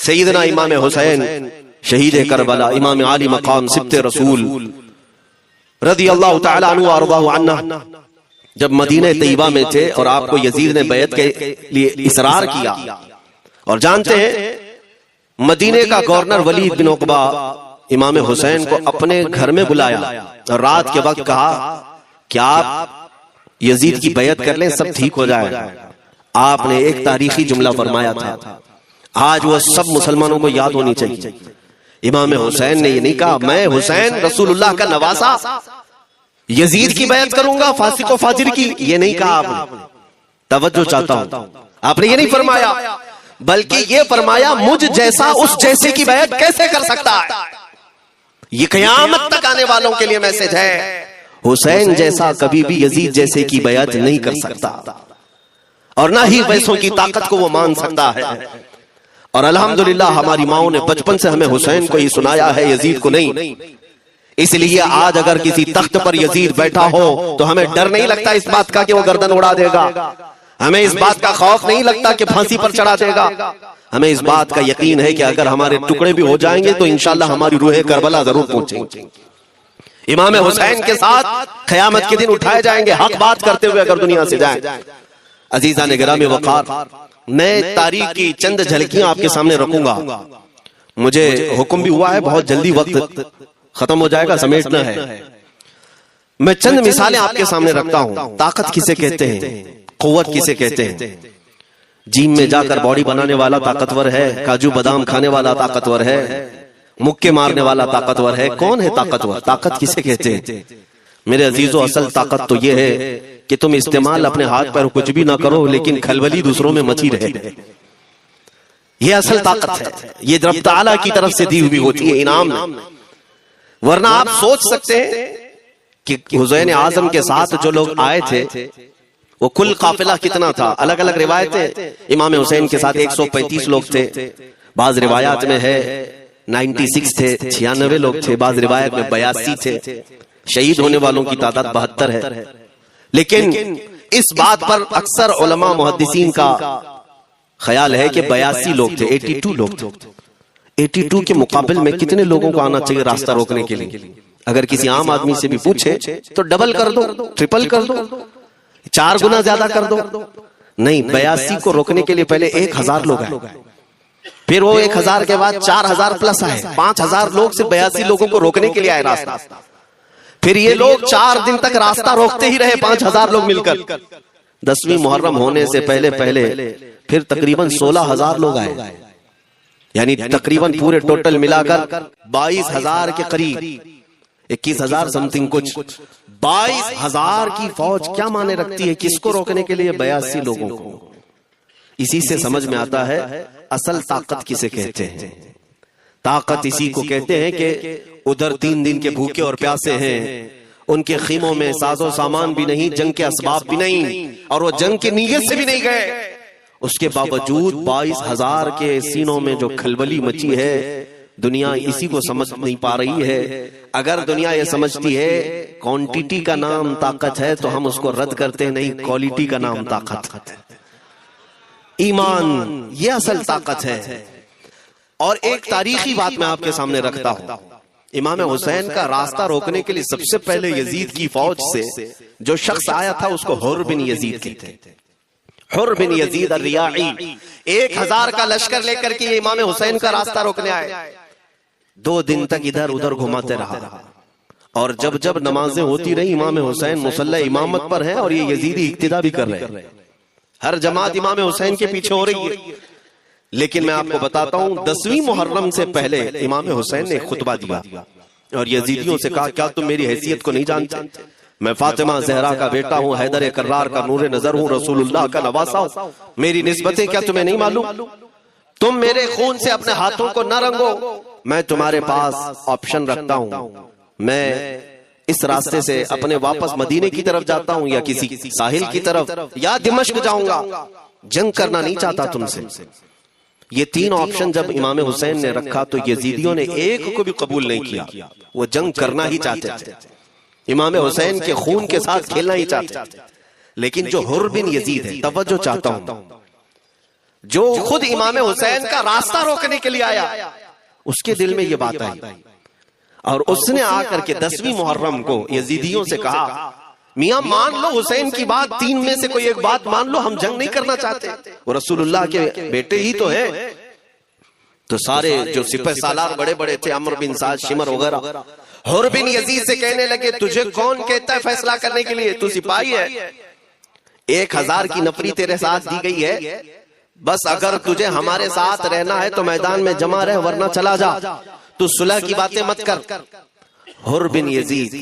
سیدنا امام حسین شہید کربلا، امام عالی مقام سبت رسول رضی اللہ تعالی عنہ وارضاہ عنہ جب مدینہ طیبہ میں تھے اور آپ کو یزید نے بیعت کے لیے اصرار کیا، اور جانتے ہیں مدینہ کا گورنر ولید بن عقبہ امام حسین کو اپنے گھر میں بلایا اور رات کے وقت کہا کہ آپ یزید کی بیعت کر لیں، سب ٹھیک ہو جائے گا۔ آپ نے ایک تاریخی جملہ فرمایا تھا، آج وہ سب مسلمانوں کو یاد ہونی چاہیے۔ امام حسین نے یہ نہیں کہا میں حسین رسول اللہ کا نواسا یزید کی بیعت کروں گا فاسق و فاجر کی، یہ نہیں کہا آپ نے۔ توجہ چاہتا ہوں، آپ نے یہ نہیں فرمایا، بلکہ یہ فرمایا مجھ جیسا اس جیسے کی بیعت کیسے کر سکتا ہے۔ یہ قیامت تک آنے والوں کے لیے میسج ہے، حسین جیسا کبھی بھی یزید جیسے کی بیعت نہیں کر سکتا، اور نہ ہی ویسوں کی طاقت کو وہ مان سکتا ہے۔ اور الحمدللہ ہماری ماؤں نے بچپن سے ہمیں حسین کو ہی سنایا ہے، یزید کو نہیں۔ اس لیے آج اگر کسی تخت پر یزید بیٹھا ہو تو ہمیں ڈر نہیں لگتا اس بات کا کہ وہ گردن اڑا دے گا، ہمیں اس بات کا خوف نہیں لگتا کہ پھانسی پر چڑھا دے گا، ہمیں اس بات کا یقین ہے کہ اگر ہمارے ٹکڑے بھی ہو جائیں گے تو انشاءاللہ ہماری روح کربلا ضرور پہنچیں گے۔ امام حسین کے ساتھ قیامت کے دن اٹھائے جائیں گے، حق بات کرتے ہوئے اگر دنیا سے جائیں۔ عزیزان گرامی وقار، میں تاریخ کی چند جھلکیاں آپ کے سامنے رکھوں گا۔ مجھے حکم بھی ہوا ہے، بہت جلدی وقت ختم ہو جائے گا، سمیٹنا ہے۔ میں چند مثالیں آپ کے سامنے رکھتا ہوں۔ طاقت کسے کہتے ہیں، قوت کسے کہتے ہیں؟ جیم میں جا کر باڈی بنانے والا طاقتور ہے، کاجو بادام کھانے والا طاقتور ہے، مکے مارنے والا طاقتور ہے۔ کون ہے طاقتور؟ طاقت کسے کہتے ہیں؟ میرے عزیزو، اصل طاقت تو یہ ہے کہ تم استعمال اپنے ہاتھ پر کچھ بھی نہ کرو لیکن کھلبلی دوسروں میں مچی رہے، یہ اصل طاقت ہے۔ یہ رب تعالیٰ کی طرف سے دی ہوئی ہوتی ہے انعام میں۔ ورنہ آپ سوچ سکتے ہیں کہ حسین اعظم کے ساتھ جو لوگ آئے تھے وہ کل قافلہ کتنا تھا؟ الگ الگ روایتیں، امام حسین کے ساتھ 135 لوگ تھے، بعض روایات میں ہے 96 تھے، 96 لوگ تھے، بعض روایت میں 82 تھے، شہید ہونے والوں کی تعداد 72 ہے۔ لیکن اس بات پر اکثر علماء محدثین کا خیال ہے کہ 82 لوگ تھے، 82 لوگ تھے۔ 82 کے مقابل میں کتنے لوگوں کو آنا چاہیے راستہ روکنے کے لیے؟ اگر کسی عام آدمی سے بھی پوچھے تو ڈبل کر دو، ٹرپل کر دو، 4 گنا زیادہ کر دو۔ نہیں، 82 کو روکنے کے لیے پہلے 1000 لوگ آئے، پھر وہ 1000 کے بعد 4000 پلس آئے، 5000 لوگ سے 82 لوگوں کو روکنے کے لیے آئے راستہ۔ پھر یہ لوگ 4 دن تک راستہ روکتے ہی رہے، 5000 لوگ مل کر۔ 10ویں محرم ہونے سے پہلے پھر تقریباً 16000 لوگ آئے، یعنی تقریباً پورے ٹوٹل ملا کر 22000 کے قریب، 21000 سمتنگ کچھ۔ 22000 کی فوج کیا معنی رکھتی ہے؟ کس کو روکنے کے لیے؟ 82 لوگوں کو۔ اسی سے سمجھ میں آتا ہے اصل طاقت کسے کہتے ہیں۔ طاقت اسی کو کہتے ہیں کہ ادھر 3 دن کے بھوکے اور پیاسے ہیں، ان کے خیموں میں ساز و سامان بھی نہیں، جنگ کے اسباب بھی نہیں، اور وہ جنگ کی نیت سے بھی نہیں گئے، اس کے باوجود 22000 کے سینوں میں جو کھلبلی مچی ہے، دنیا اسی کو سمجھ نہیں پا رہی ہے۔ اگر دنیا یہ سمجھتی ہے کوانٹیٹی کا نام طاقت ہے تو ہم اس کو رد کرتے نہیں، کوالٹی کا نام طاقت ہے۔ ایمان یہ اصل طاقت ہے۔ اور ایک تاریخی بات میں آپ کے سامنے رکھتا ہوں، امام حسین کا راستہ روکنے کے لیے سب سے پہلے یزید کی فوج سے جو شخص آیا تھا اس کو حر بن یزید کہتے ہیں۔ حر بن یزید الریاعی 1000 کا لشکر لے کر کے امام حسین کا راستہ روکنے آئے، 2 دن تک ادھر ادھر گھماتے رہا، اور جب نمازیں ہوتی رہی امام حسین مصلی امامت پر ہیں اور یہ یزیدی اقتدا بھی کر رہے ہیں، ہر جماعت امام حسین کے پیچھے ہو رہی ہے۔ لیکن میں آپ کو بتاتا ہوں 10ویں محرم سے پہلے امام حسین نے خطبہ دیا اور یزیدیوں سے کہا کیا تم میری حیثیت کو نہیں جانتے؟ میں فاطمہ زہرا کا بیٹا ہوں، حیدر کرار کا نور نظر ہوں، رسول اللہ کا نواسا ہوں، میری نسبتیں کیا تمہیں نہیں معلوم؟ تم میرے خون سے اپنے ہاتھوں کو نہ رنگو، میں تمہارے پاس آپشن رکھتا ہوں، میں اس راستے سے اپنے واپس مدینے کی طرف جاتا ہوں یا کسی ساحل کی طرف یا دمشق جاؤں گا، جنگ کرنا نہیں چاہتا تم سے۔ یہ 3 آپشن جب امام حسین نے رکھا تو یزیدیوں نے ایک کو بھی قبول نہیں کیا، وہ جنگ کرنا ہی چاہتے تھے، امام حسین کے خون کے ساتھ کھیلنا ہی چاہتے تھے۔ لیکن جو حر بن یزید ہے، توجہ چاہتا ہوں، جو خود امام حسین کا راستہ روکنے کے لیے آیا، اس کے دل میں یہ بات آئی، اور اس نے آ کر کے 10ویں محرم کو یزیدیوں سے کہا میاں مان لو حسین کی بات، 3 میں سے کوئی ایک بات مان لو، ہم جنگ نہیں کرنا چاہتے، وہ رسول اللہ کے بیٹے ہی تو ہیں۔ تو سارے جو سپہ سالار بڑے بڑے تھے، عمرو بن سعد، شمر وغیرہ، حر بن یزید سے کہنے لگے تجھے کون کہتا ہے فیصلہ کرنے کے لیے، تو سپاہی ہے، 1000 کی نفری تیرے ساتھ دی گئی ہے، بس اگر تجھے ہمارے ساتھ رہنا ہے تو میدان میں جمع رہ، ورنہ چلا جا، تو صلح کی باتیں مت کر۔ حر بن یزید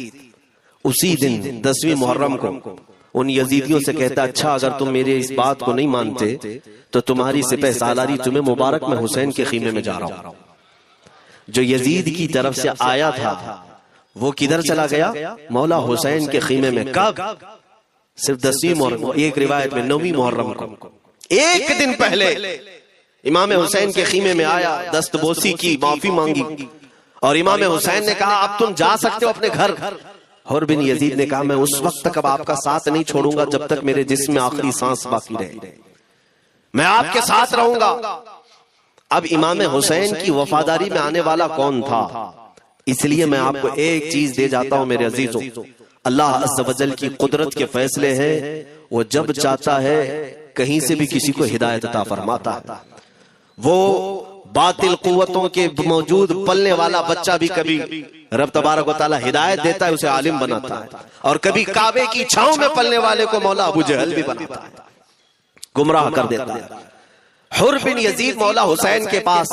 اسی دن 10ویں محرم کو ان یزیدیوں سے کہتا اچھا اگر تم میرے اس بات کو نہیں مانتے تو تمہاری سپہ سالاری تمہیں مبارک، میں حسین کے خیمے میں جا رہا ہوں۔ جو یزید کی طرف سے آیا تھا وہ کدھر چلا گیا؟ مولا حسین کے خیمے میں۔ کب؟ صرف 10ویں محرم، ایک روایت میں 9ویں محرم کو، ایک دن پہلے امام حسین کے خیمے میں آیا، دست بوسی کی، معافی مانگی، اور امام حسین نے کہا اب تم جا سکتے ہو اپنے گھر۔ حر بن یزید نے کہا میں اس وقت تک اب آپ کا ساتھ نہیں چھوڑوں گا جب تک میرے جسم میں آخری سانس باقی رہے، میں آپ کے ساتھ رہوں گا۔ اب امام حسین کی وفاداری میں آنے والا کون تھا؟ اس لیے میں آپ کو ایک چیز دے جاتا ہوں میرے عزیزوں، اللہ عز و جل کی قدرت کے فیصلے ہیں، وہ جب چاہتا ہے کہیں سے بھی کسی کو ہدایت عطا فرماتا ہے۔ وہ باطل قوتوں کے موجود پلنے والا بچہ بھی کبھی رب تبارک و تعالی ہدایت دیتا ہے، اسے عالم بناتا ہے، اور کبھی کعبے کی چھاؤں میں پلنے والے کو مولا ابو جہل بھی بناتا ہے، گمراہ کر دیتا ہے۔ حر بن یزید مولا حسین کے پاس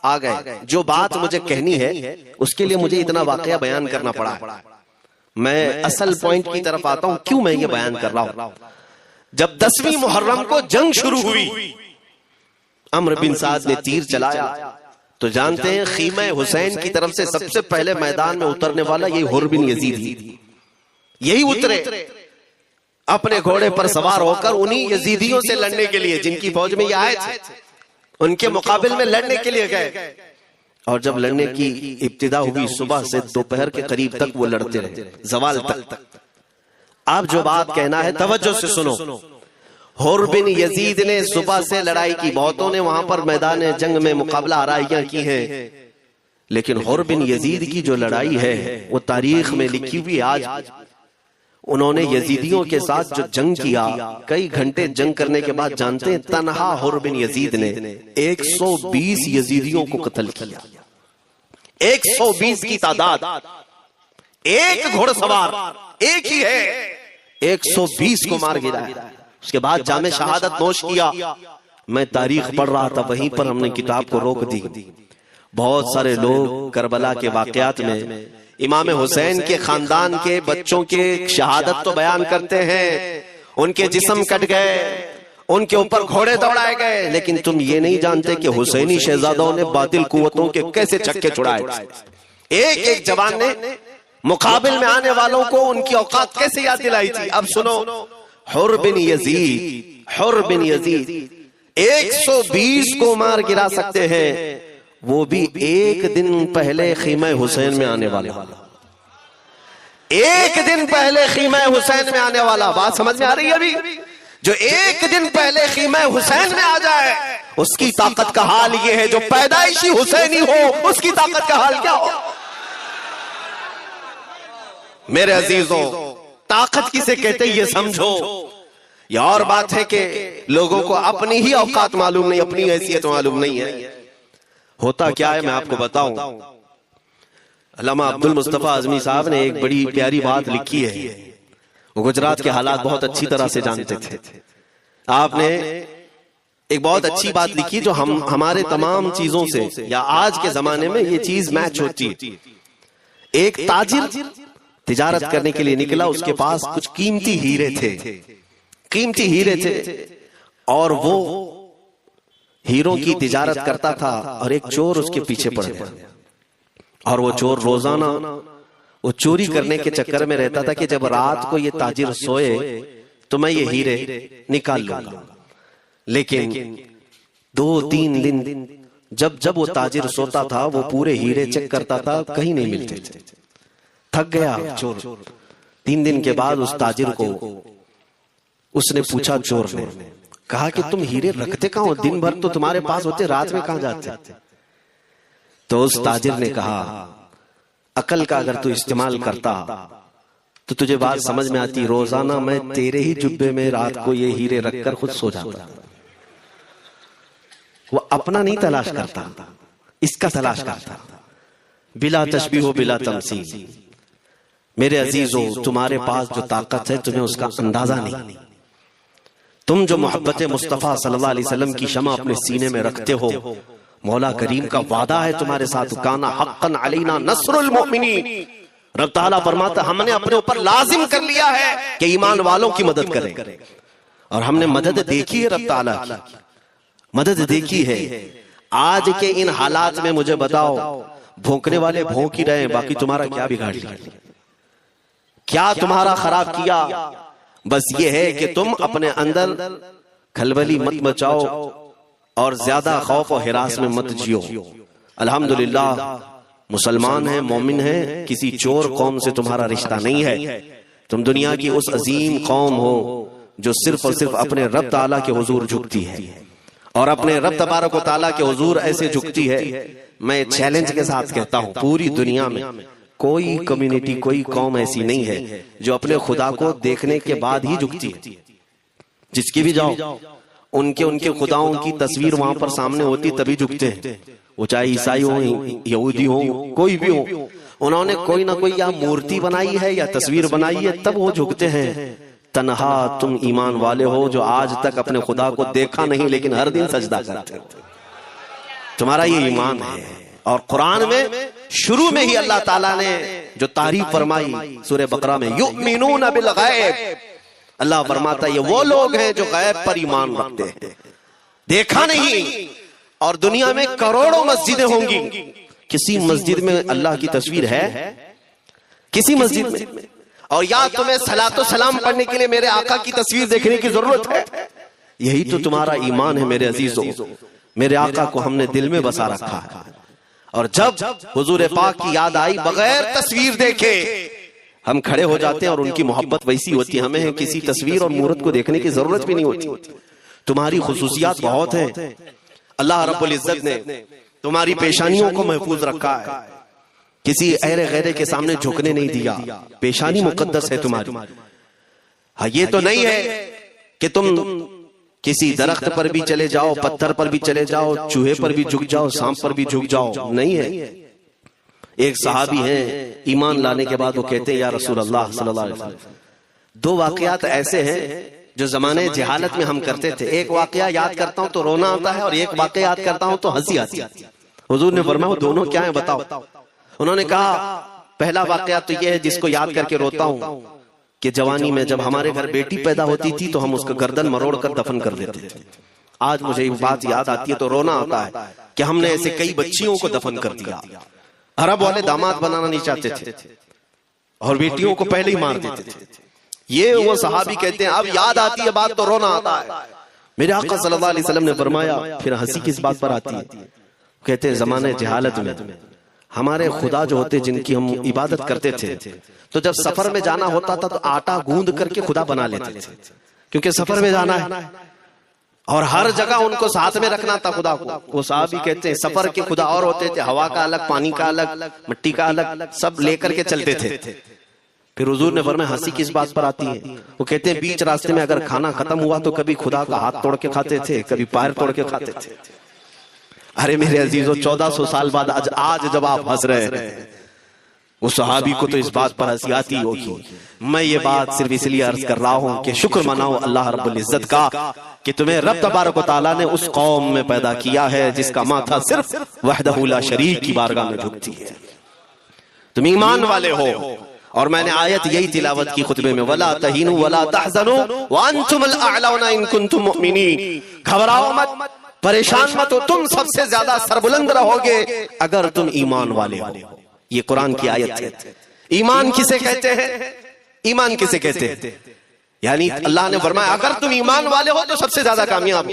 آ گئے، جو بات مجھے کہنی ہے اس کے لیے مجھے اتنا واقعہ بیان کرنا پڑا ہے۔ میں اصل پوائنٹ کی طرف آتا ہوں، کیوں میں یہ بیان کر رہا ہوں۔ جب 10ویں محرم کو جنگ شروع ہوئی، عمرو بن سعد نے تیر چلایا، تو جانتے ہیں خیمہ حسین کی طرف سے سب سے پہلے میدان میں اترنے والا یہ حر بن یزید ہی، یہی اترے اپنے گھوڑے پر سوار ہو کر انہی یزیدیوں سے لڑنے کے لیے جن کی فوج میں یہ آئے تھے، ان کے مقابل میں لڑنے کے لیے گئے، اور جب لڑنے کی ابتدا ہوئی صبح سے دوپہر کے قریب تک وہ لڑتے رہے، زوال تک۔ آپ جو بات کہنا ہے توجہ سے سنو، حر بن یزید نے صبح سے لڑائی کی، بہتوں نے وہاں پر میدان جنگ میں مقابلہ آرائیاں کی ہیں، لیکن حر بن یزید کی جو لڑائی ہے وہ تاریخ میں لکھی ہوئی۔ آج انہوں نے یزیدیوں کے ساتھ جو جنگ کیا، کئی گھنٹے جنگ کرنے کے بعد جانتے ہیں تنہا حر بن یزید نے 120 یزیدیوں کو قتل کیا، 120 کی تعداد، ایک گھوڑ سوار ایک ہی ہے، 120 کو مار گرایا۔ اس کے بعد جام شہادت نوش کیا۔ میں تاریخ پڑھ رہا تھا، وہیں پر ہم نے کتاب کو روک دی۔ بہت سارے لوگ کربلا کے واقعات میں امام حسین کے خاندان کے بچوں کے شہادت تو بیان کرتے ہیں، ان کے جسم کٹ گئے، ان کے اوپر گھوڑے دوڑائے گئے، لیکن تم یہ نہیں جانتے کہ حسینی شہزادوں نے باطل قوتوں کے کیسے چکے چھڑائے، ایک ایک جوان نے مقابل میں آنے والوں کو ان کی اوقات کیسے یاد دلائی تھی۔ اب سنو، حر بن یزید 120 کو مار گرا سکتے ہیں، وہ بھی ایک دن پہلے خیمہ حسین میں آنے والا، ایک دن پہلے خیمہ حسین میں آنے والا۔ بات سمجھ میں آ رہی ہے؟ ابھی جو ایک دن پہلے خیمہ حسین میں آ جائے اس کی طاقت کا حال یہ ہے، جو پیدائشی حسینی ہو اس کی طاقت کا حال کیا ہو۔ میرے عزیزوں، طاقت کسے کہتے یہ سمجھو۔ یہ اور بات ہے کہ لوگوں کو اپنی ہی اوقات معلوم نہیں، اپنی حیثیت معلوم نہیں ہے۔ ہوتا کیا ہے میں آپ کو بتاؤں، علامہ عبد المصطفیٰ اعظمی صاحب نے ایک بڑی پیاری بات لکھی ہے، وہ گجرات کے حالات بہت اچھی طرح سے جانتے تھے۔ آپ نے ایک بہت اچھی بات لکھی جو ہمارے تمام چیزوں سے یا آج کے زمانے میں یہ چیز میچ ہوتی ہے۔ ایک تاجر تجارت کرنے کے لیے نکلا، اس کے پاس کچھ قیمتی ہیرے تھے، اور وہ ہیروں کی تجارت کرتا تھا، اور ایک چور اس کے پیچھے پڑ گیا، اور وہ چور روزانہ وہ چوری کرنے کے چکر میں رہتا تھا کہ جب رات کو یہ تاجر سوئے تو میں یہ ہیرے نکال لوں گا۔ لیکن 2-3 دن جب وہ تاجر سوتا تھا وہ پورے ہیرے چیک کرتا تھا، کہیں نہیں ملتے تھے، تھک گیا چور۔ 3 دن کے بعد اس تاجر کو اس نے پوچھا، چور نے کہا کہ تم ہیرے رکھتے کہاں ہو؟ دن بھر تو تمہارے پاس ہوتے، رات میں کہاں جاتے؟ تو اس تاجر نے کہا عقل کا اگر تو استعمال کرتا تو تجھے بات سمجھ میں آتی، روزانہ میں تیرے ہی جبے میں رات کو یہ ہیرے رکھ کر خود سو جاتا۔ وہ اپنا نہیں تلاش کرتا، اس کا تلاش کرتا، بلا تشبیہ و بلا تمثیل۔ میرے عزیزو، تمہارے پاس جو طاقت ہے تمہیں اس کا اندازہ نہیں۔ تم جو محبت مصطفیٰ صلی اللہ علیہ وسلم کی شمع اپنے سینے میں رکھتے ہو، مولا کریم کا وعدہ ہے تمہارے ساتھ، کانا حقا علینا نصر المؤمنین۔ رب تعالیٰ فرماتا ہم نے اپنے اوپر لازم کر لیا ہے کہ ایمان والوں کی مدد کریں، اور ہم نے مدد دیکھی ہے، رب تعالیٰ کی مدد دیکھی ہے۔ آج کے ان حالات میں مجھے بتاؤ، بھونکنے والے بھونک ہی رہے ہیں، باقی تمہارا کیا بگاڑ لیا؟ کیا تمہارا خراب کیا؟ بس یہ ہے کہ تم اپنے اندر کھلبلی مت مچاؤ اور زیادہ خوف و ہراس میں مت جیو۔ الحمدللہ مسلمان ہیں، مومن ہیں، کسی چور قوم سے تمہارا رشتہ نہیں ہے۔ تم دنیا کی اس عظیم قوم ہو جو صرف اور صرف اپنے رب تعالیٰ کے حضور جھکتی ہے، اور اپنے رب تبارک و تعالیٰ کے حضور ایسے جھکتی ہے۔ میں چیلنج کے ساتھ کہتا ہوں، پوری دنیا میں کوئی کمیونٹی، کوئی قوم ایسی نہیں ہے جو اپنے خدا کو دیکھنے کے بعد ہی جھکتی ہے۔ جس کی بھی جاؤ، ان کے خداؤں کی تصویر وہاں پر سامنے ہوتی تبھی جھکتے ہیں، وہ چاہے عیسائی ہوں، یہودی ہوں، کوئی بھی ہو، انہوں نے کوئی نہ کوئی یا مورتی بنائی ہے یا تصویر بنائی ہے، تب وہ جھکتے ہیں۔ تنہا تم ایمان والے ہو جو آج تک اپنے خدا کو دیکھا نہیں لیکن ہر دن سجدہ کرتے ہو، تمہارا یہ ایمان ہے۔ اور قرآن میں شروع میں ہی اللہ تعالیٰ نے جو تعریف فرمائی سورہ بقرہ میں، یؤمنون بالغیب، اللہ فرماتا ہے یہ وہ لوگ ہیں جو غیب پر ایمان رکھتے ہیں، دیکھا نہیں۔ اور دنیا میں کروڑوں مسجدیں ہوں گی، کسی مسجد میں اللہ کی تصویر ہے؟ کسی مسجد میں؟ اور یا تمہیں صلاۃ و سلام پڑھنے کے لیے میرے آقا کی تصویر دیکھنے کی ضرورت ہے؟ یہی تو تمہارا ایمان ہے میرے عزیزو۔ میرے آقا کو ہم نے دل میں بسا رکھا ہے، اور جب حضور پاک کی یاد آئی بغیر تصویر دیکھے ہم کھڑے ہو جاتے ہیں، اور ان کی محبت ویسی ہوتی ہے، ہمیں کسی تصویر اور مورت کو دیکھنے کی ضرورت بھی نہیں ہوتی۔ تمہاری خصوصیات بہت ہیں، اللہ رب العزت نے تمہاری پیشانیوں کو محفوظ رکھا ہے، کسی اہل غیرے کے سامنے جھکنے نہیں دیا، پیشانی مقدس ہے تمہاری۔ ہاں یہ تو نہیں ہے کہ تم کسی درخت پر بھی چلے جاؤ، پتھر پر بھی چلے جاؤ، چوہے پر بھی جھک جاؤ، سانپ پر بھی جھک جاؤ، نہیں ہے۔ ایک صحابی ہیں، ایمان لانے کے بعد وہ کہتے ہیں یا رسول اللہ صلی اللہ علیہ وسلم، دو واقعات ایسے ہیں جو زمانے جہالت میں ہم کرتے تھے، ایک واقعہ یاد کرتا ہوں تو رونا آتا ہے، اور ایک واقعہ یاد کرتا ہوں تو ہنسی آتی ہے۔ حضور نے فرمایا وہ دونوں کیا ہیں بتاؤ؟ انہوں نے کہا پہلا واقعہ تو یہ ہے جس کو یاد کر کے روتا ہوں کہ جوانی میں جب ہمارے گھر بیٹی پیدا ہوتی تھی تو ہم اس کا گردن مروڑ کر دفن کر دیتے تھے۔ آج مجھے یہ بات یاد آتی ہے تو رونا آتا ہے کہ ہم نے ایسے کئی بچیوں کو دفن کر دیا۔ عرب والے داماد بنانا نہیں چاہتے تھے اور بیٹیوں کو پہلے ہی مار دیتے تھے۔ یہ وہ صحابی کہتے ہیں اب یاد آتی ہے بات تو رونا آتا ہے۔ میرے آقا صلی اللہ علیہ وسلم نے فرمایا پھر ہنسی کس بات پر آتی ہے؟ کہتے ہیں زمانے جہالت میں ہمارے خدا جو ہوتے جن کی ہم عبادت کرتے تھے، تو جب سفر میں جانا ہوتا تھا تو آٹا گوند کر کے خدا بنا لیتے تھے، کیونکہ سفر میں جانا ہے اور ہر جگہ ان کو ساتھ میں رکھنا تھا خدا کو۔ وہ صحابی کہتے ہیں سفر کے خدا اور ہوتے تھے، ہوا کا الگ، پانی کا الگ، مٹی کا الگ، سب لے کر کے چلتے تھے۔ پھر حضور نے فرمایا ہنسی کس بات پر آتی ہے؟ وہ کہتے ہیں بیچ راستے میں اگر کھانا ختم ہوا تو کبھی خدا کا ہاتھ توڑ کے کھاتے تھے، کبھی پیر توڑ کے کھاتے تھے۔ ارے میرے عزیزو 1400 سال بعد آج جب آپ ہنس رہے ہیں، اس صحابی کو تو اس بات پر ہنسی آتی ہوگی۔ میں یہ بات صرف اس لیے عرض کر رہا ہوں کہ شکر مناؤ اللہ رب العزت کا کہ تمہیں رب تبارک و تعالیٰ نے اس قوم میں پیدا کیا ہے جس کا ماتھا صرف وحدہ لا شریک کی بارگاہ میں جھکتی ہے۔ تم ایمان والے ہو، اور میں نے آیت یہی تلاوت کی خطبے میں، وَلَا تَهِنُوا وَلَا تَحْزَنُوا وَأَنْتُمُ الْأَعْلَوْنَ إِن كُنتُم مُؤْمِنِينَ۔ گھبراؤ مت، پریشان مت ہو، تم سب سے زیادہ سربلند رہو گے اگر تم ایمان والے ہو۔ یہ قرآن کی آیت ہے۔ ایمان کسے کہتے ہیں؟ ایمان کسے کہتے ہیں؟ یعنی اللہ نے فرمایا اگر تم ایمان والے ہو تو سب سے زیادہ کامیاب.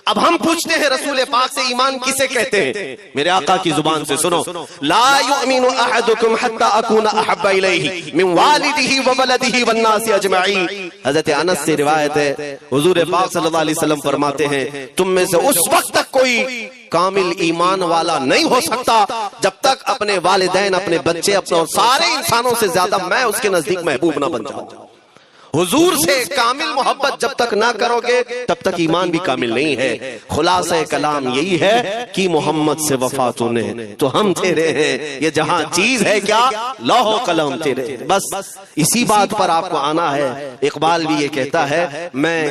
اب ہم پوچھتے ہیں رسول پاک سے ایمان کسے کہتے ہیں؟ میرے آقا کی زبان سے سنو، لا یؤمن احدکم حتی اکون احب الیہ من والدہ وولدہ والناس اجمعین. حضرت انس سے روایت ہے، حضور پاک صلی اللہ علیہ وسلم فرماتے ہیں تم میں سے اس وقت تک کوئی کامل ایمان والا نہیں ہو سکتا جب تک اپنے والدین، اپنے بچے، اپنے اور سارے انسانوں سے زیادہ میں اس کے نزدیک محبوب نہ بن جاؤں. حضور سے کامل محبت جب تک نہ کرو گے تب تک ایمان بھی کامل نہیں ہے. خلاصہ کلام یہی ہے کہ محمد سے وفا تو نے تو ہم تیرے ہیں، یہ جہاں چیز ہے کیا لوح و قلم تیرے. بس اسی بات پر آپ کو آنا ہے. اقبال بھی یہ کہتا ہے میں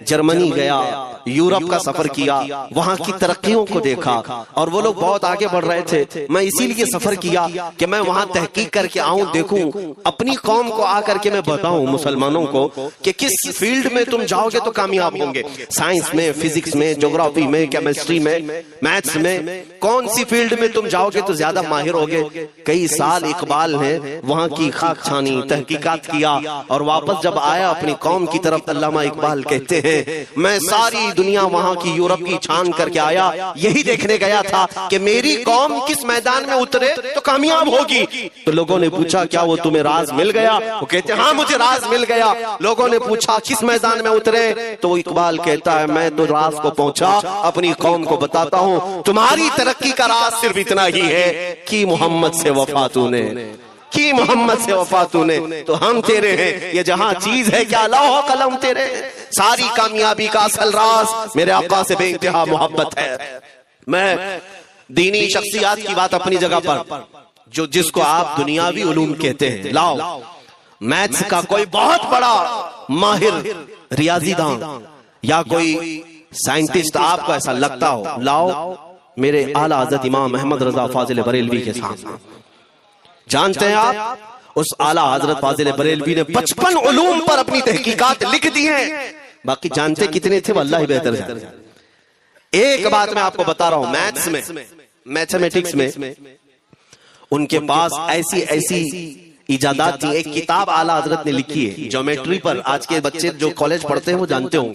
جرمنی گیا، یورپ کا سفر کیا، وہاں کی ترقیوں کو دیکھا اور وہ لوگ بہت آگے بڑھ رہے تھے. میں اسی لیے سفر کیا کہ میں وہاں تحقیق کر کے آؤں، دیکھوں اپنی قوم کو آ کر کے میں بتاؤں مسلمانوں کو کہ کس فیلڈ میں تم جاؤ گے تو کامیاب ہوں گے. سائنس میں، فزکس میں، جغرافی میں، کیمسٹری میں، میتھس میں، کون سی فیلڈ میں تم جاؤ گے تو زیادہ ماہر ہوگے. کئی سال اقبال نے وہاں کی خاک چھانی، تحقیقات کیا اور واپس جب آیا اپنی قوم کی طرف، علامہ اقبال کہتے ہیں میں ساری دنیا وہاں کی یورپ کی چھان کر کے آیا، یہی دیکھنے گیا تھا کہ میری قوم کس میدان میں اترے تو کامیاب ہوگی. تو لوگوں نے پوچھا کیا وہ تمہیں راز مل گیا؟ وہ کہتے ہیں ہاں مجھے راز مل گیا. لوگوں نے پوچھا کس میدان میں اترے؟ تو اقبال کہتا ہے میں تو راز کو پہنچا، اپنی قوم کو بتاتا ہوں تمہاری ترقی کا راز صرف اتنا ہی ہے کہ محمد سے وفا تو نے، کہ محمد سے وفا تو نے تو ہم تیرے ہیں. یہ جہاں چیز ہے کیا لوح و قلم تیرے. ساری کامیابی کا اصل راز میرے آقا سے بے انتہا محبت ہے. میں دینی شخصیات کی بات اپنی جگہ پر، جو جس کو آپ دنیاوی علوم کہتے ہیں، لاؤ میتھس کا کوئی بہت بڑا ماہر ریاضی دان یا کوئی سائنٹسٹ آپ کو ایسا لگتا ہو، لاؤ میرے اعلیٰ حضرت امام احمد رضا فاضل بریلوی کے سامنے. جانتے ہیں آپ اس اعلیٰ حضرت فاضل بریلوی نے 55 علوم پر اپنی تحقیقات لکھ دی ہیں، باقی جانتے کتنے تھے وہ اللہ ہی بہتر جانتے. ایک بات میں آپ کو بتا رہا ہوں، میتھس میں، میتھمیٹکس میں ان کے پاس ایسی ایسی ایجادات تھی. ایک کتاب اعلیٰ حضرت نے لکھی ہے جیومیٹری پر، آج کے بچے جو کالج پڑھتے ہیں وہ جانتے ہوں.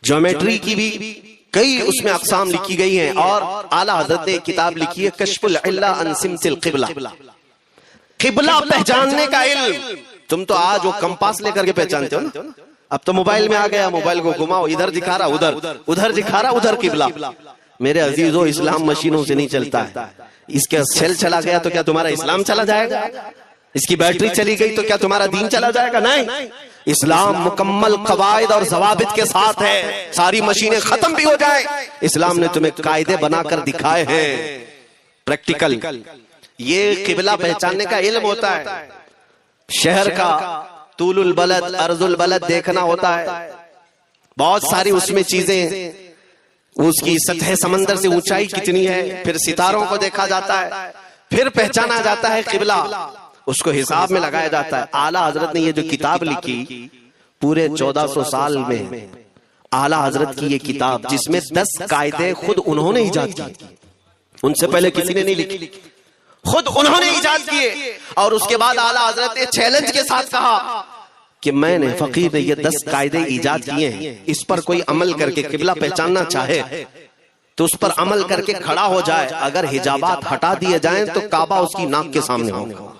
جیومیٹری کی بھی کئی اس میں اقسام لکھی گئی ہیں اور اعلیٰ حضرت نے ایک کتاب لکھی ہے کشف العلہ عن سمت القبلہ، قبلہ پہچاننے کا علم. تم تو آج وہ کمپاس لے کر کے پہچانتے ہو نا، اب تو موبائل میں آ گیا، موبائل کو گھماؤ ادھر دکھا رہا ادھر، ادھر دکھا رہا ادھر قبلہ. میرے عزیزو اسلام مشینوں سے نہیں چلتا ہے. اس کا سیل چلا گیا تو کیا تمہارا اسلام چلا جائے گا؟ اس کی بیٹری چلی گئی تو کیا تمہارا دین چلا جائے گا؟ نہیں. اسلام مکمل قواعد اور ضوابط کے ساتھ ہے. ساری مشینیں ختم بھی ہو جائیں، اسلام نے تمہیں قاعدے بنا کر دکھائے ہیں پریکٹیکل. یہ قبلہ پہچاننے کا علم ہوتا ہے. شہر کا طول البلد، عرض البلد دیکھنا ہوتا ہے. بہت ساری اس میں چیزیں، اس کی سطح سمندر سے اونچائی کتنی ہے، پھر ستاروں کو دیکھا جاتا ہے، پھر پہچانا جاتا ہے قبلہ، اس کو حساب میں لگایا جاتا ہے. اعلیٰ حضرت نے یہ جو کتاب لکھی پورے 1400 سال میں، اعلیٰ حضرت کی یہ کتاب جس میں 10 قاعدے خود انہوں نے ایجاد کیے، ان سے پہلے کسی نے نہیں لکھی، خود انہوں نے ایجاد کیے. اور اس کے بعد اعلیٰ حضرت نے چیلنج کے ساتھ کہا کہ میں نے، فقیر نے یہ 10 قاعدے ایجاد کیے ہیں، اس پر کوئی عمل کر کے قبلہ پہچاننا چاہے تو اس پر عمل کر کے کھڑا ہو جائے. اگر حجابات ہٹا دیے جائیں تو کعبہ اس کی ناک کے سامنے ہوگا.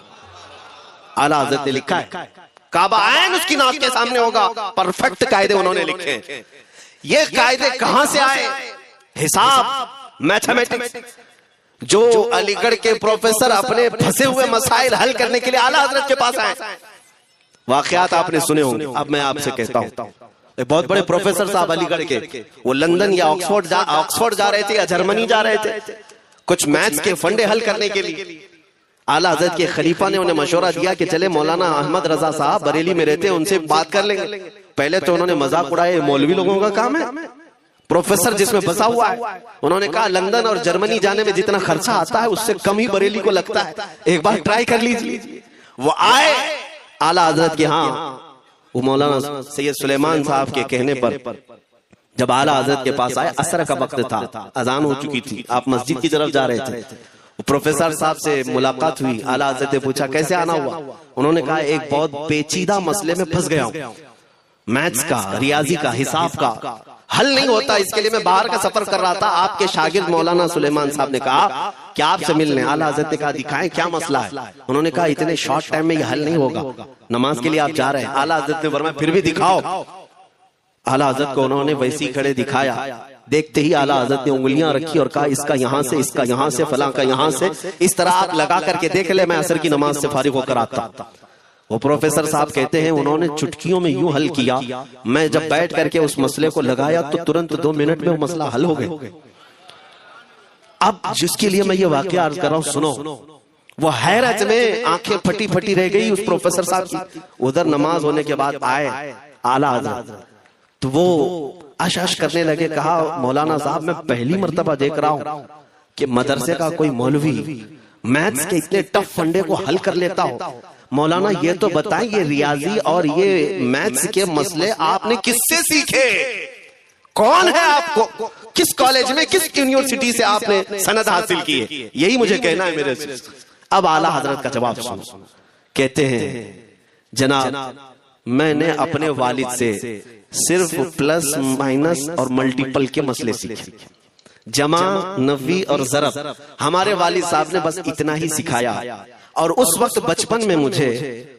اعلیٰ حضرت نے لکھا ہے کعبہ عین اس کی ناک کے سامنے ہوگا. پرفیکٹ قاعدے انہوں نے لکھے. یہ قاعدے کہاں سے آئے؟ حساب، میتھمیٹکس. جو علی گڑھ کے پروفیسر اپنے پھنسے ہوئے مسائل حل کرنے کے لیے اعلیٰ حضرت کے پاس آئے. واقعات آپ نے سنے ہوں گے. اب میں آپ سے کہتا ہوں، بہت بڑے پروفیسر صاحب علی گڑھ کے، وہ لندن یا آکسفورڈ جا رہے تھے یا جرمنی جا رہے تھے کچھ میتھس کے فنڈے حل کرنے کے لیے. اعلیٰ حضرت کے خلیفہ نے انہیں مشورہ دیا کہ چلے مولانا احمد رضا صاحب بریلی میں رہتے ہیں، ان سے بات کر لیں گے. پہلے تو انہوں نے مذاق اڑایا، مولوی لوگوں کا کام ہے، پروفیسر جس میں بسا ہوا ہے. انہوں نے کہا لندن اور جرمنی جانے میں جتنا خرچہ آتا ہے اس سے کم ہی بریلی کو لگتا ہے، ایک بار ٹرائی کر لیجیے. وہ آئے اعلیٰ حضرت کے ہاں. وہ مولانا سید سلیمان صاحب کے کہنے پر جب اعلیٰ حضرت کے پاس آئے، عصر کا وقت تھا، اذان ہو چکی تھی، آپ مسجد کی طرف جا رہے تھے. پروفیسر صاحب سے ملاقات ہوئی، اعلیٰ حضرت نے پوچھا کیسے آنا ہوا؟ انہوں نے کہا ایک بہت پیچیدہ مسئلے میں پھنس گیا ہوں، میتھس کا، ریاضی کا، حساب کا حل نہیں ہوتا، اس کے لیے میں باہر کا سفر کر رہا تھا۔ آپ کے شاگرد مولانا سلیمان صاحب نے کہا کہ آپ سے ملنے، اعلیٰ حضرت نے کہا دکھائیں کیا مسئلہ ہے؟ انہوں نے کہا اتنے شارٹ ٹائم میں یہ حل نہیں ہوگا، نماز کے لیے آپ جا رہے ہیں۔ اعلیٰ حضرت نے فرمایا پھر بھی دکھاؤ۔ اعلیٰ حضرت کو انہوں نے ویسے ہی کھڑے دکھایا، دیکھتے ہی اعلیٰ حضرت نے انگلیاں رکھی اور کہا اس کا یہاں سے، اس کا یہاں سے، فلاں کا یہاں سے، اس طرح آپ لگا کر کے دیکھ لیں، میں عصر کی نماز سے فارغ ہو کر آتا۔ وہ پروفیسر صاحب کہتے ہیں انہوں نے چٹکیوں میں یوں حل کیا، میں جب بیٹھ کر کے اس مسئلے کو لگایا تو ترنت 2 منٹ میں وہ مسئلہ حل ہو گیا۔ اب جس کے لیے میں یہ واقعہ عرض کر رہا ہوں سنو، وہ حیرت میں آنکھیں پھٹی پھٹی رہ گئی اس پروفیسر صاحب کی۔ ادھر نماز ہونے کے بعد آئے اعلیٰ حضرت تو وہ اش کرنے لگے، کہا مولانا صاحب میں پہلی مرتبہ دیکھ رہا ہوں کہ مدرسے کا کوئی مولوی میتھس کے اتنے ٹف فنڈے کو حل کر لیتا ہو۔ مولانا یہ تو بتائیں یہ ریاضی اور یہ میتھس کے مسئلے آپ نے کس سے سیکھے؟ کون ہے آپ کو؟ کس کالج میں، کس یونیورسٹی سے آپ نے سند حاصل کی ہے؟ یہی مجھے کہنا ہے میرے سے۔ اب اعلیٰ حضرت کا جواب سنو، کہتے ہیں جناب میں نے اپنے والد سے صرف پلس مائنس اور ملٹیپل کے مسئلے سیکھے، جمع، نفی اور ضرب ہمارے والد صاحب نے بس اتنا ہی سکھایا۔ اور اس وقت بچپن میں مجھے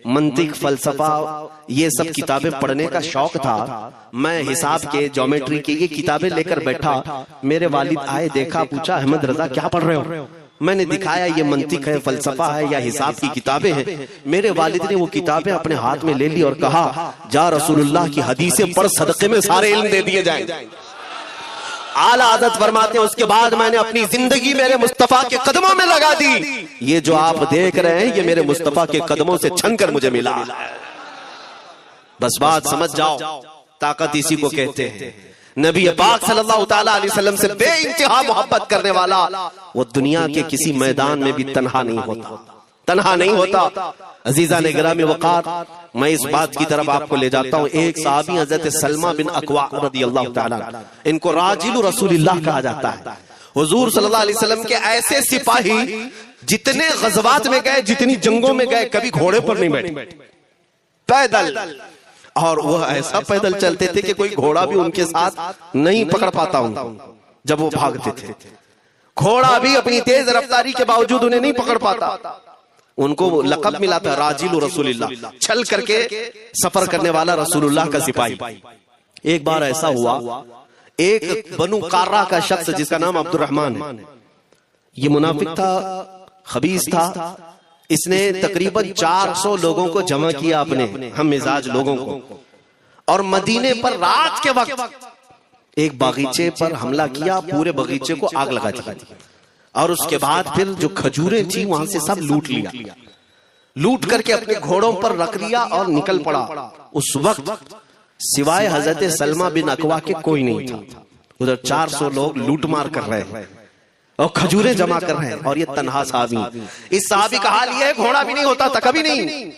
منطق، فلسفہ یہ سب کتابیں پڑھنے کا شوق تھا۔ میں حساب کے، جیومیٹری کے یہ کتابیں لے کر بیٹھا، میرے والد آئے، دیکھا، پوچھا احمد رضا کیا پڑھ رہے ہو؟ میں نے دکھایا یہ منطق ہے، فلسفہ ہے یا حساب کی کتابیں ہیں۔ میرے والد نے وہ کتابیں اپنے ہاتھ میں لے لی اور کہا جا رسول اللہ کی حدیثیں پڑھ، صدقے میں سارے علم دے دیے جائیں۔ اعلیٰ حضرت فرماتے ہیں اس کے بعد میں نے اپنی زندگی میرے مصطفیٰ کے قدموں میں لگا دی۔ یہ جو آپ دیکھ رہے ہیں یہ میرے مصطفیٰ کے قدموں سے چھن کر مجھے ملا۔ بس بات سمجھ جاؤ، طاقت اسی کو کہتے ہیں۔ نبی پاک صلی اللہ تعالی علیہ وسلم سے بے انتہا محبت کرنے والا وہ دنیا کے کسی میدان میں بھی تنہا نہیں ہوتا، تنہا نہیں ہوتا۔ عزیزان گرامی وقار، میں اس بات کی طرف آپ کو لے جاتا ہوں۔ ایک صحابی حضرت سلمہ بن اکوع رضی اللہ تعالیٰ، ان کو راجل رسول اللہ کہا جاتا ہے۔ حضور صلی اللہ علیہ وسلم کے ایسے سپاہی جتنے غزوات میں گئے، جتنی جنگوں میں گئے، کبھی گھوڑے پر نہیں بیٹھے، پیدل، اور وہ ایسا پیدل چلتے تھے کہ کوئی گھوڑا بھی ان کے ساتھ نہیں پکڑ پاتا ہوں جب وہ بھاگتے تھے۔ گھوڑا بھی اپنی تیز رفتاری کے باوجود انہیں نہیں پکڑ پاتا۔ ان کو لقب ملا تھا راجل رسول اللہ، چھل کر کے سفر کرنے والا رسول اللہ کا سپاہی۔ ایک بار ایسا ہوا، ایک بنو قارہ کا شخص جس کا نام عبد الرحمن ہے، یہ منافق تھا، خبیث تھا، اس نے تقریباً 400 لوگوں کو جمع کیا، اپنے ہم مزاج لوگوں کو، اور مدینے پر رات کے وقت ایک باغیچے پر حملہ کیا، پورے باغیچے کو آگ لگا دی، اور اس کے بعد پھر جو کھجوریں تھیں وہاں سے سب لوٹ لیا، لوٹ کر کے اپنے گھوڑوں پر رکھ لیا اور نکل پڑا۔ اس وقت سوائے حضرت سلمہ بن اکوع کے کوئی نہیں تھا، ادھر 400 لوگ لوٹ مار کر رہے ہیں اور کھجوریں جمع کر رہے ہیں، اور یہ تنہا صحابی، اس صحابی کا حال یہ ہے گھوڑا بھی نہیں ہوتا تھا کبھی نہیں۔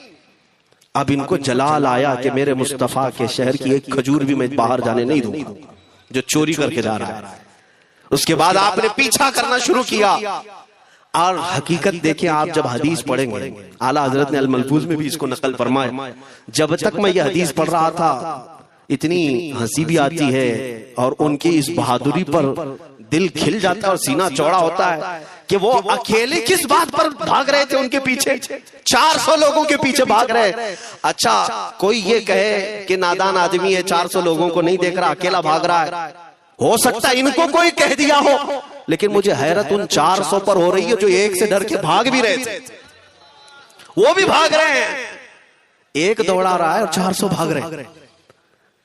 اب ان کو جلال آیا کہ میرے مصطفیٰ کے شہر کی ایک کھجور بھی میں باہر جانے نہیں دوں گا جو چوری کر کے جا رہا ہے۔ اس کے بعد آپ نے پیچھا کرنا شروع کیا، اور حقیقت دیکھیں آپ جب حدیث پڑھیں گے، اعلیٰ حضرت نے الملفوظ میں بھی اس کو نقل فرمایا، جب تک میں یہ حدیث پڑھ رہا تھا اتنی ہنسی بھی آتی ہے اور ان کی اس بہادری پر دل کھل جاتا ہے اور سینہ چوڑا ہوتا ہے کہ وہ اکیلے کس بات پر بھاگ رہے تھے، ان کے پیچھے 400 لوگوں کے پیچھے بھاگ رہے۔ اچھا کوئی یہ کہے کہ نادان آدمی ہے، 400 لوگوں کو نہیں دیکھ رہا، اکیلا بھاگ رہا ہے، ہو سکتا ہے ان کو کوئی کہہ دیا ہو، لیکن مجھے حیرت ان 400 پر ہو رہی ہے جو ایک سے ڈر کے بھاگ بھی رہے تھے، وہ بھی بھاگ رہے ہیں، ایک دوڑا رہا ہے اور 400 بھاگ رہے ہیں۔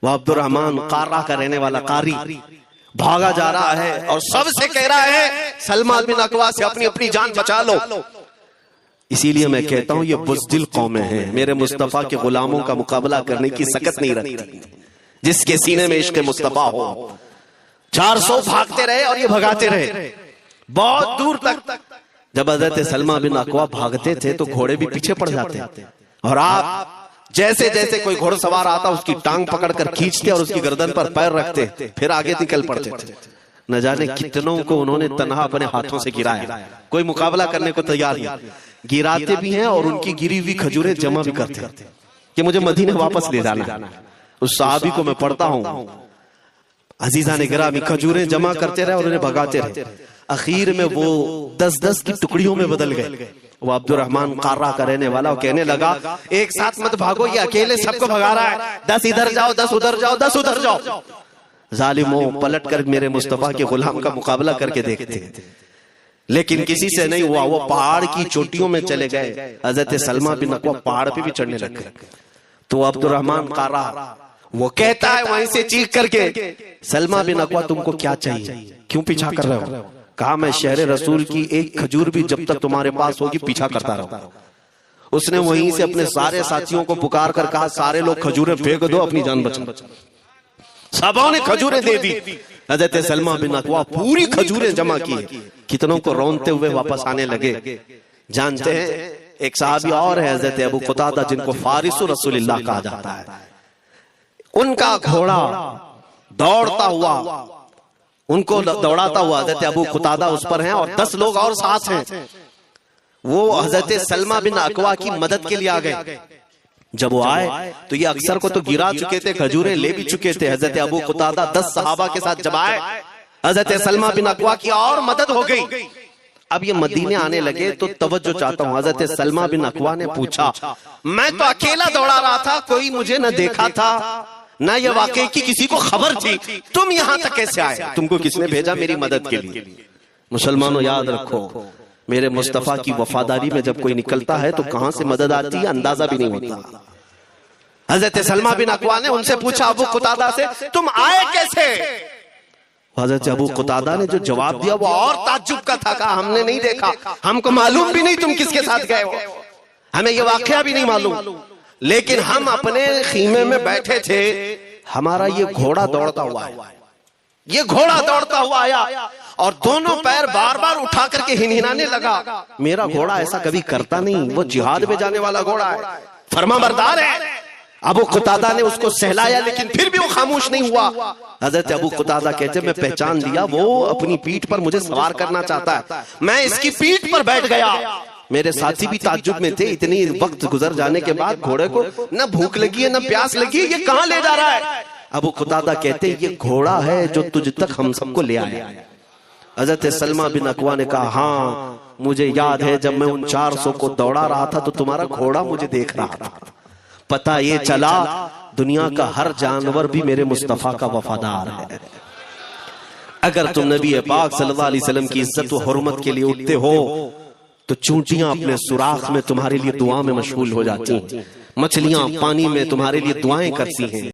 وہ عبد الرحمن قارہ کا رہنے والا قاری بھاگا جا رہا ہے اور سب سے کہہ رہا ہے سلمہ بن اکوع سے اپنی اپنی جان بچا لو۔ اسی لیے میں کہتا ہوں یہ بزدل قومیں ہیں، میرے مصطفیٰ کے غلاموں کا مقابلہ کرنے کی سکت نہیں رکھتی، جس کے سینے میں عشق مصطفیٰ ہو۔ 400 بھاگتے رہے اور یہ بھگاتے رہے بہت دور تک۔ جب حضرت سلمہ بن اکوع بھاگتے تھے تو گھوڑے بھی پیچھے پڑ جاتے، اور آپ جیسے جیسے کوئی گھوڑ سوار آتا اس کی ٹانگ پکڑ کر کھینچتے اور اس کی گردن پر پیر رکھتے، پھر آگے نکل پڑتے تھے۔ نہ جانے کتنوں کو انہوں نے تنہا اپنے ہاتھوں سے گرایا، کوئی مقابلہ کرنے کو تیار نہیں، گراتے بھی ہیں اور ان کی گری ہوئی کھجوریں جمع بھی کرتے ہیں کہ مجھے مدینے واپس لے جانا ہے۔ اس صحابی کو میں پڑھتا ہوں، عزیزان گرامی کھجوریں جمع کرتے رہے اور انہیں بھگاتے رہے، اخیر میں وہ 10 کی ٹکڑیوں میں بدل گئے۔ وہ عبد الرحمن قارہ کا رہنے والا وہ کہنے لگا ایک ساتھ مت بھاگو، یہ اکیلے سب کو بھگا رہا ہے، 10 ادھر جاؤ، 10 ادھر جاؤ، 10 ادھر جاؤ۔ ظالموں پلٹ کر میرے مصطفیٰ کے غلام کا مقابلہ کر کے دیکھتے، لیکن کسی سے نہیں ہوا، وہ پہاڑ کی چوٹیوں میں چلے گئے۔ حضرت سلمہ بن اکوع پہاڑ پہ بھی چڑھنے لگ گئے، تو عبد الرحمن قارہ وہ کہتا ہے وہیں سے چیخ کر کے، سلمہ بن اکوع تم کو کیا چاہیے، کیوں پیچھا کر رہے ہو؟ کہا میں شہر رسول کی ایک کھجور بھی جب تک تمہارے پاس ہوگی پیچھا کرتا رہا۔ اس نے وہیں سے اپنے سارے ساتھیوں کو پکار کر کہا سارے لوگ کھجوریں پھینک دو، اپنی جان بچاؤ۔ سبوں نے کھجوریں دے دی، حضرت سلمہ بن اکوع پوری کھجوریں جمع کی، کتنوں کو رونتے ہوئے واپس آنے لگے۔ جانتے ہیں ایک صحابی اور ہے حضرت ابو قتادہ جن کو فارس رسول اللہ کہا جاتا ہے، ان کا گھوڑا دوڑتا ہوا، ان کو دوڑاتا ہوا حضرت ابو قتادہ اس پر ہیں اور 10 لوگ اور ساتھ ہیں، وہ حضرت سلمہ بن اکوع کی مدد کے لیے آ گئے۔ جب وہ آئے تو یہ اکثر کو تو گرا چکے تھے، کھجوریں لے بھی چکے تھے۔ حضرت ابو قتادہ 10 صحابہ کے ساتھ جب آئے، حضرت سلمہ بن اکوع کی اور مدد ہو گئی۔ اب یہ مدینے آنے لگے تو توجہ چاہتا ہوں، حضرت سلمہ بن اکوع نے پوچھا میں تو اکیلا دوڑا رہا تھا، کوئی مجھے نہ دیکھا تھا نہ یہ واقعی کی کسی کو خبر تھی، تم یہاں تک کیسے آئے؟ تم کو کس نے بھیجا میری مدد کے لیے؟ مسلمانوں یاد رکھو، میرے مصطفیٰ کی وفاداری میں جب کوئی نکلتا ہے تو کہاں سے مدد آتی ہے اندازہ بھی نہیں ہوتا۔ حضرت سلمہ بن اکوع نے ان سے پوچھا ابو قتادہ سے تم آئے کیسے؟ حضرت ابو قتادہ نے جو جواب دیا وہ اور تعجب کا تھا، کہا ہم نے نہیں دیکھا، ہم کو معلوم بھی نہیں تم کس کے ساتھ گئے ہو، ہمیں یہ واقعہ بھی نہیں معلوم، لیکن ہم اپنے خیمے میں بیٹھے تھے، ہمارا یہ گھوڑا دوڑتا ہوا ہے، یہ گھوڑا دوڑتا ہوا آیا اور دونوں پیر بار بار اٹھا کر کے ہنہنانے لگا۔ میرا گھوڑا ایسا کبھی کرتا نہیں، وہ جہاد میں جانے والا گھوڑا ہے، فرما بردار ہے۔ ابو قتادہ نے اس کو سہلایا لیکن پھر بھی وہ خاموش نہیں ہوا۔ حضرت ابو قتادہ کہتے میں پہچان لیا وہ اپنی پیٹھ پر مجھے سوار کرنا چاہتا ہے، میں اس کی پیٹھ پر بیٹھ گیا۔ میرے ساتھی بھی تعجب میں تھے، اتنی وقت گزر جانے کے بعد گھوڑے کو نہ بھوک لگی ہے نہ پیاس لگی ہے، یہ کہاں لے جا رہا ہے؟ ابو قتادہ کہتے یہ گھوڑا ہے جو تجھ تک ہم سب کو لے آیا۔ حضرت سلمہ بن اکوع نے کہا ہاں مجھے یاد ہے جب میں ان 400 کو دوڑا رہا تھا تو تمہارا گھوڑا مجھے دیکھ رہا تھا، پتہ یہ چلا دنیا کا ہر جانور بھی میرے مصطفیٰ کا وفادار ہے۔ اگر تم نبی پاک صلی اللہ علیہ وسلم کی عزت و حرمت کے لیے اٹھتے ہو تو چونٹیاں اپنے سوراخ میں تمہارے لیے دعا میں مشغول ہو جاتی ہیں، مچھلیاں پانی میں تمہارے لیے دعائیں کرتی ہیں۔